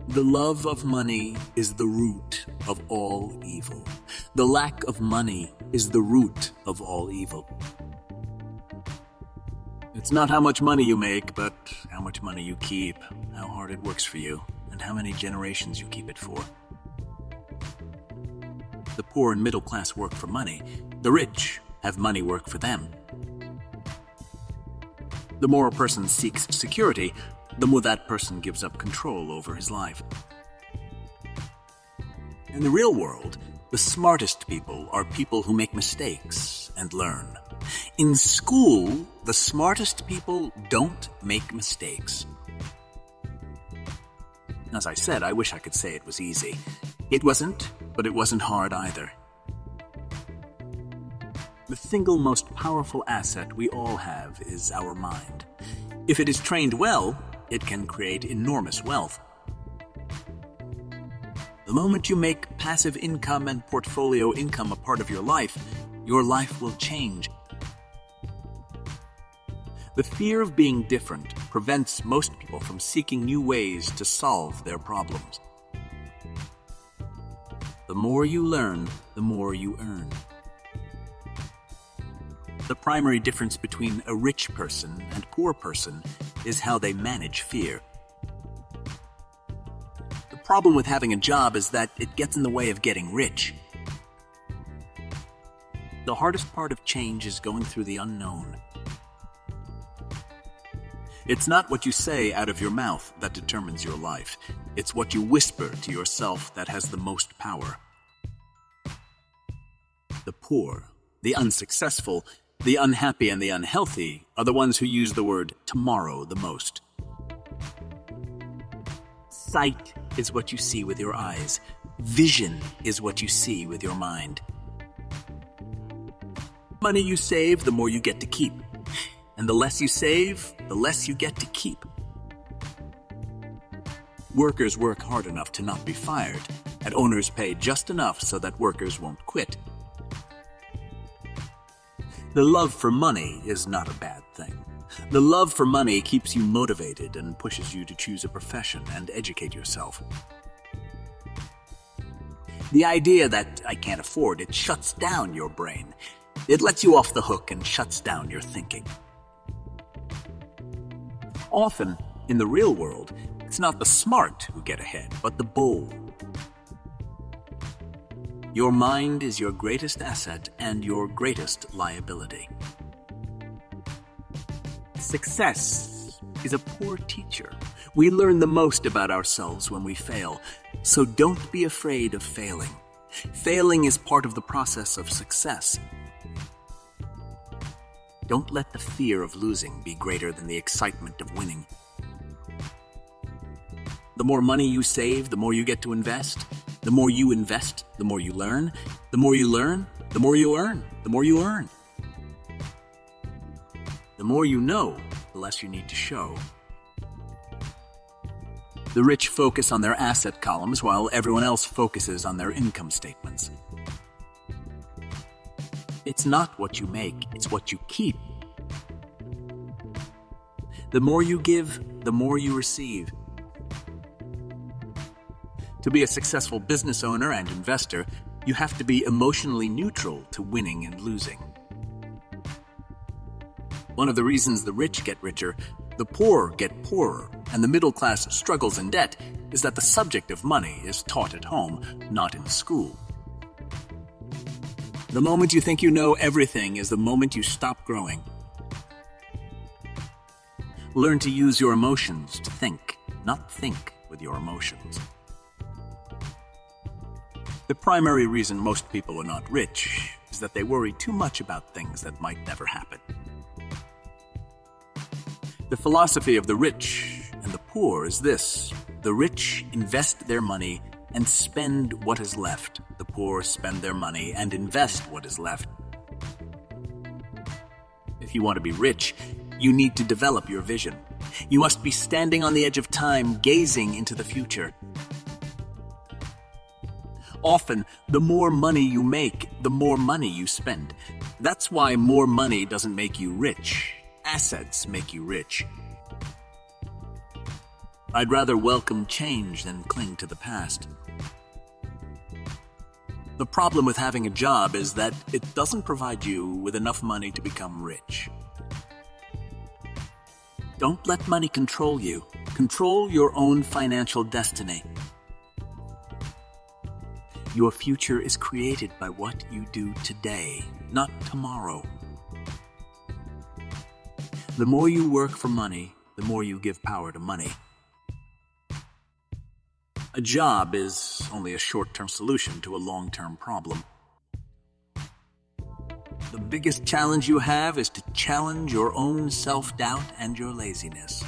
The love of money is the root of all evil. The lack of money is the root of all evil. It's not how much money you make, but how much money you keep, how hard it works for you, and how many generations you keep it for. The poor and middle class work for money. The rich have money work for them. The more a person seeks security, the more that person gives up control over his life. In the real world, the smartest people are people who make mistakes and learn. In school, the smartest people don't make mistakes. As I said, I wish I could say it was easy. It wasn't, but it wasn't hard either. The single most powerful asset we all have is our mind. If it is trained well, it can create enormous wealth. The moment you make passive income and portfolio income a part of your life will change. The fear of being different prevents most people from seeking new ways to solve their problems. The more you learn, the more you earn. The primary difference between a rich person and poor person is how they manage fear. The problem with having a job is that it gets in the way of getting rich. The hardest part of change is going through the unknown. It's not what you say out of your mouth that determines your life. It's what you whisper to yourself that has the most power. The poor, the unsuccessful, the unhappy and the unhealthy are the ones who use the word tomorrow the most. Sight is what you see with your eyes. Vision is what you see with your mind. The money you save, the more you get to keep. And the less you save, the less you get to keep. Workers work hard enough to not be fired, and owners pay just enough so that workers won't quit. The love for money is not a bad thing. The love for money keeps you motivated and pushes you to choose a profession and educate yourself. The idea that I can't afford it shuts down your brain. It lets you off the hook and shuts down your thinking. Often, in the real world, it's not the smart who get ahead, but the bold. Your mind is your greatest asset and your greatest liability. Success is a poor teacher. We learn the most about ourselves when we fail, so don't be afraid of failing. Failing is part of the process of success. Don't let the fear of losing be greater than the excitement of winning. The more money you save, the more you get to invest. The more you invest, the more you learn. The more you learn, the more you earn. The more you earn. The more you know, the less you need to show. The rich focus on their asset columns while everyone else focuses on their income statements. It's not what you make, it's what you keep. The more you give, the more you receive. To be a successful business owner and investor, you have to be emotionally neutral to winning and losing. One of the reasons the rich get richer, the poor get poorer, and the middle class struggles in debt is that the subject of money is taught at home, not in school. The moment you think you know everything is the moment you stop growing. Learn to use your emotions to think, not think with your emotions. The primary reason most people are not rich is that they worry too much about things that might never happen. The philosophy of the rich and the poor is this: the rich invest their money and spend what is left. The poor spend their money and invest what is left. If you want to be rich, you need to develop your vision. You must be standing on the edge of time, gazing into the future. Often, the more money you make, the more money you spend. That's why more money doesn't make you rich. Assets make you rich. I'd rather welcome change than cling to the past. The problem with having a job is that it doesn't provide you with enough money to become rich. Don't let money control you. Control your own financial destiny. Your future is created by what you do today, not tomorrow. The more you work for money, the more you give power to money. A job is only a short-term solution to a long-term problem. The biggest challenge you have is to challenge your own self-doubt and your laziness.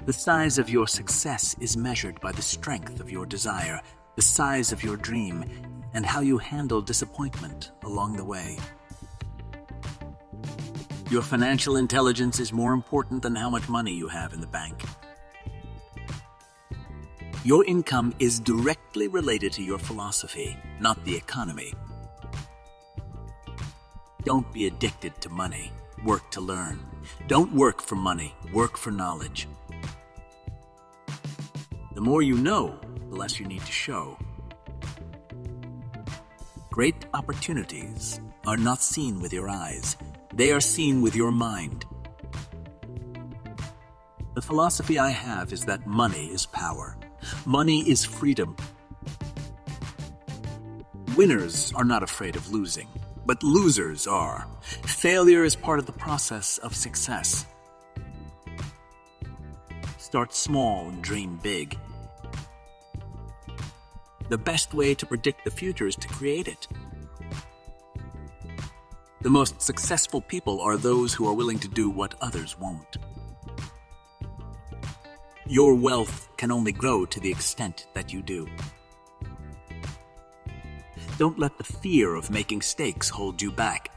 The size of your success is measured by the strength of your desire, the size of your dream, and how you handle disappointment along the way. Your financial intelligence is more important than how much money you have in the bank. Your income is directly related to your philosophy, not the economy. Don't be addicted to money. Work to learn. Don't work for money. Work for knowledge. The more you know, the less you need to show. Great opportunities are not seen with your eyes. They are seen with your mind. The philosophy I have is that money is power. Money is freedom. Winners are not afraid of losing, but losers are. Failure is part of the process of success. Start small and dream big. The best way to predict the future is to create it. The most successful people are those who are willing to do what others won't. Your wealth can only grow to the extent that you do. Don't let the fear of making mistakes hold you back.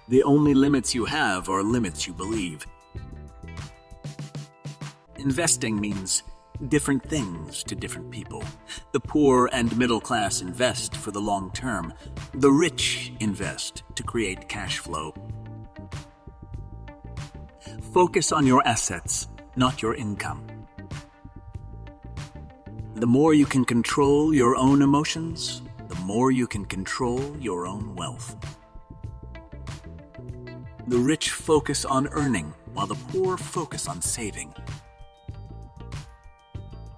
The only limits you have are limits you believe. Investing means different things to different people. The poor and middle class invest for the long term. The rich invest to create cash flow. Focus on your assets, not your income. The more you can control your own emotions, the more you can control your own wealth. The rich focus on earning, while the poor focus on saving.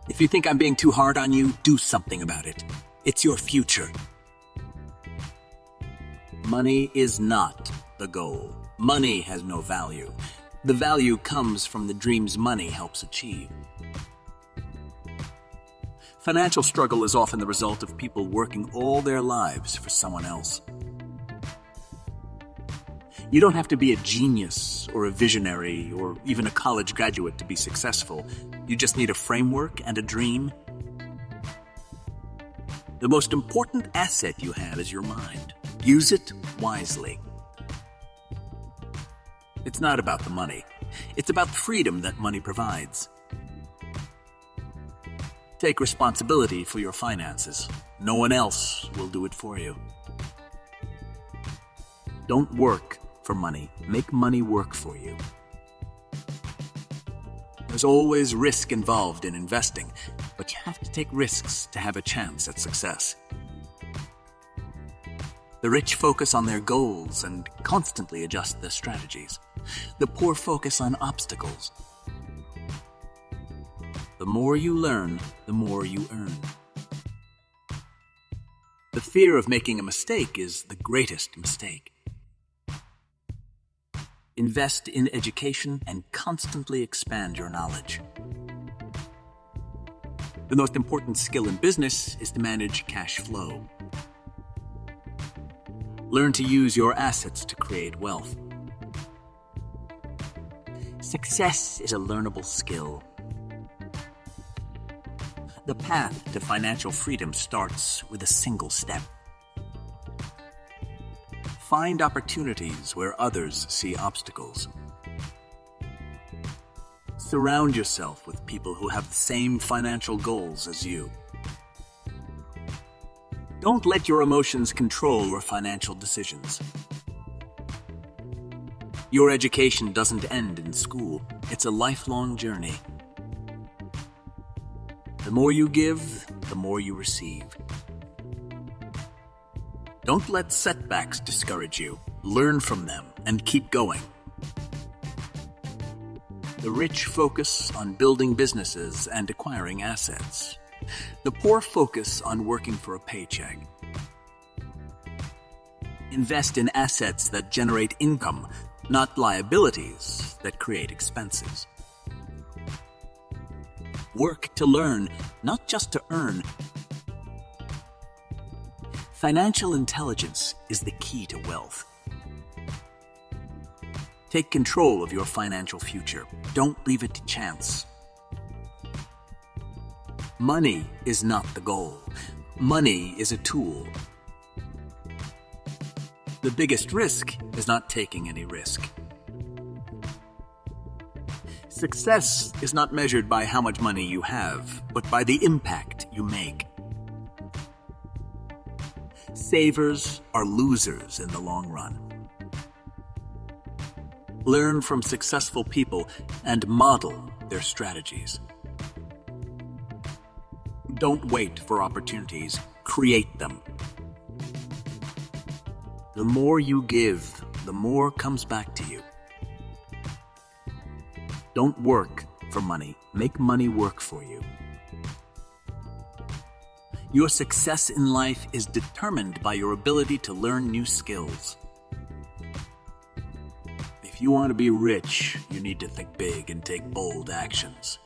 If you think I'm being too hard on you, do something about it. It's your future. Money is not the goal. Money has no value. The value comes from the dreams money helps achieve. Financial struggle is often the result of people working all their lives for someone else. You don't have to be a genius or a visionary or even a college graduate to be successful. You just need a framework and a dream. The most important asset you have is your mind. Use it wisely. It's not about the money. It's about the freedom that money provides. Take responsibility for your finances. No one else will do it for you. Don't work for money. Make money work for you. There's always risk involved in investing, but you have to take risks to have a chance at success. The rich focus on their goals and constantly adjust their strategies. The poor focus on obstacles. The more you learn, the more you earn. The fear of making a mistake is the greatest mistake. Invest in education and constantly expand your knowledge. The most important skill in business is to manage cash flow. Learn to use your assets to create wealth. Success is a learnable skill. The path to financial freedom starts with a single step. Find opportunities where others see obstacles. Surround yourself with people who have the same financial goals as you. Don't let your emotions control your financial decisions. Your education doesn't end in school. It's a lifelong journey. The more you give, the more you receive. Don't let setbacks discourage you. Learn from them and keep going. The rich focus on building businesses and acquiring assets. The poor focus on working for a paycheck. Invest in assets that generate income, not liabilities that create expenses. Work to learn, not just to earn. Financial intelligence is the key to wealth. Take control of your financial future. Don't leave it to chance. Money is not the goal. Money is a tool. The biggest risk is not taking any risk. Success is not measured by how much money you have, but by the impact you make. Savers are losers in the long run. Learn from successful people and model their strategies. Don't wait for opportunities, create them. The more you give, the more comes back to you. Don't work for money, make money work for you. Your success in life is determined by your ability to learn new skills. If you want to be rich, you need to think big and take bold actions.